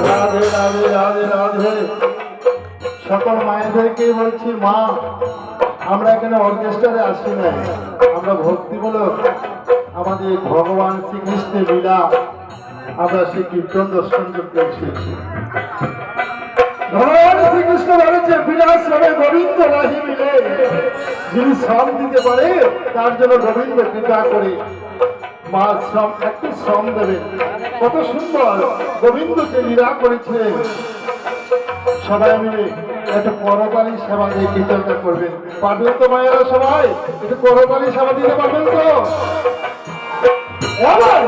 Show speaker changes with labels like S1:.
S1: রাধে রাধে রাধে রাধে। সকল মায়েদেরকে বলছি, মা আমরা এখানে অর্কেস্ট্রারে আসি না, আমরা ভক্তিমূলক আমাদের ভগবান শ্রীকৃষ্ণের লীলা আমরা সেই কীর্তন দর্শন করতে এসেছি। ভগবান শ্রীকৃষ্ণ বলেছে, বিলাস হবে গোবিন্দ রাহি মিলে, যিনি শ্রম দিতে পারে তার জন্য গোবিন্দ কৃপা করে। মা শ্রম, একটু শ্রম দেবেন। কত সুন্দর গোবিন্দকে লীলা করেছিলেন। সবাই মিলে একটু করতালি সেবা দিয়ে কীর্তনটা করবেন। পারবেন তো মায়েরা? সবাই একটু করতালি সেবা দিতে পারবেন তো? আমার